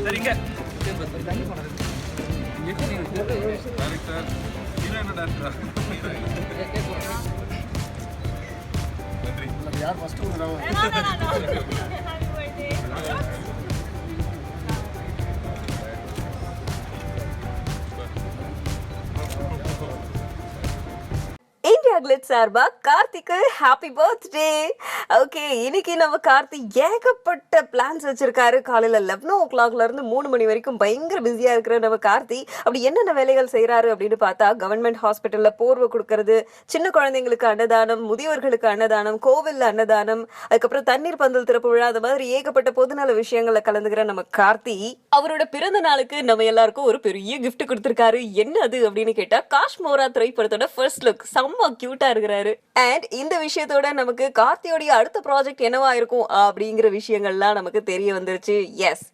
சரிங்க யார் first India கிளிட் சார்பா கார்த்திக்கு ஹாப்பி பர்த்டே. ஓகே, இன்னைக்கு நம்ம கார்த்தி ஏகப்பட்ட பிளான்ஸ் வச்சிருக்காரு. காலையில 11 இருந்து 3 மணி வரைக்கும் பயங்கர பிஸியா இருக்கிற நம்ம கார்த்தி அப்படி என்னென்ன வேலைகள் செய்யறாரு அப்படின்னு பார்த்தா, கவர்மெண்ட் ஹாஸ்பிட்டல்ல போர்வை கொடுக்கறது, சின்ன குழந்தைங்களுக்கு அன்னதானம், முதியோர்களுக்கு அன்னதானம், கோவில்ல அன்னதானம், அதுக்கப்புறம் தண்ணீர் பந்தல் திறப்பு விழா, அந்த மாதிரி ஏகப்பட்ட பொதுநல விஷயங்கள்ல கலந்துக்கிற நம்ம கார்த்தி அவரோட பிறந்த நாளுக்கு நம்ம எல்லாருக்கும் ஒரு பெரிய கிஃப்ட் கொடுத்திருக்காரு. என்ன அது அப்படின்னு கேட்டா, காஷ்மோரா திரைப்படத்தோட ஃபர்ஸ்ட் லுக் செம்ம கியூட்டா இருக்கிறாரு. அண்ட் இந்த விஷயத்தோட நமக்கு கார்த்தியோடைய அடுத்த ப்ராஜெக்ட் என்னவா இருக்கும் அப்படிங்கிற விஷயங்கள்லாம் நமக்கு தெரிய வந்துருச்சு. எஸ்,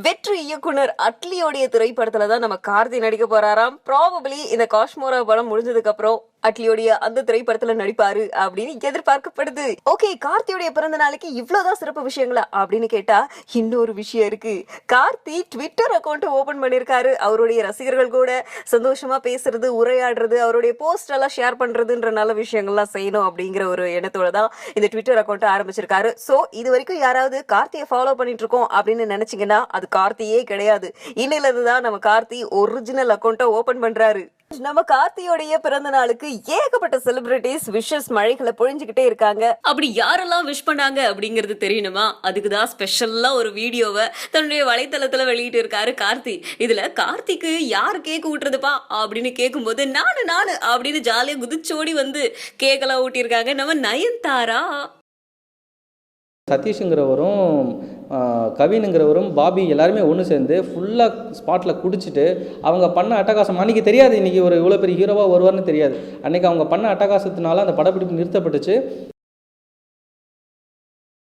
வெற்றி இயக்குனர் அட்லியோடைய திரைப்படத்துல தான் நம்ம கார்த்தி நடிக்க போறாராம். ப்ராபபிளி இந்த காஷ்மோரா படம் முடிஞ்சதுக்கு அப்புறம் அட்லியோடைய அந்த திரைப்படத்துல நடிப்பாரு அப்படின்னு எதிர்பார்க்கப்படுது. ஓகே, கார்த்தியோடைய பிறந்த நாளைக்கு இவ்வளவுதான் சிறப்பு விஷயங்களா அப்படின்னு கேட்டா, இன்னொரு விஷயம் இருக்கு. கார்த்தி ட்விட்டர் அக்கௌண்ட் ஓபன் பண்ணிருக்காரு. அவருடைய ரசிகர்கள் கூட சந்தோஷமா பேசுறது, உரையாடுறது, அவருடைய போஸ்ட் எல்லாம் ஷேர் பண்றதுன்ற நல்ல விஷயங்கள்லாம் செய்யணும் அப்படிங்கிற ஒரு எண்ணத்தோட தான் இந்த ட்விட்டர் அக்கௌண்ட் ஆரம்பிச்சிருக்காரு. சோ இது வரைக்கும் யாராவது கார்த்தியை ஃபாலோ பண்ணிட்டு இருக்கோம் அப்படின்னு நினைச்சீங்கன்னா அது கார்த்தியே கிடையாது. இன்னையில இருந்து தான் நம்ம கார்த்தி ஒரிஜினல் அக்கௌண்ட்டை ஓபன் பண்றாரு. நம்ம கார்த்தியோடைய பிறந்த நாளுக்கு ஏகப்பட்ட செலிபிரிட்டிஸ் விஷஸ் மழைகளை பொழிஞ்சுக்கிட்டே இருக்காங்க. அப்படி யாரெல்லாம் விஷ் பண்ணாங்க அப்படிங்கிறது தெரியணுமா? அதுக்குதான் ஸ்பெஷல்லா ஒரு வீடியோவை தன்னுடைய வலைத்தளத்துல வெளியிட்டு இருக்காரு கார்த்தி. இதுல கார்த்திக்கு யார் கேக் ஊட்டுறதுப்பா அப்படின்னு கேட்கும்போது, நானு அப்படின்னு ஜாலியா குதிச்சோடி வந்து கேக்கெல்லாம் ஊட்டியிருக்காங்க நம்ம நயன்தாரா. சதீஷுங்கிறவரும் கவினுங்கிறவரும் பாபி எல்லாருமே ஒன்று சேர்ந்து ஃபுல்லாக ஸ்பாட்டில் குடிச்சிட்டு அவங்க பண்ண அட்டகாசம், அன்றைக்கி தெரியாது இன்றைக்கி ஒரு இவ்வளோ பெரிய ஹீரோவாக வருவார்னு தெரியாது. அன்றைக்கி அவங்க பண்ண அட்டகாசத்தினால அந்த படப்பிடிப்பு நிறுத்தப்பட்டுச்சு.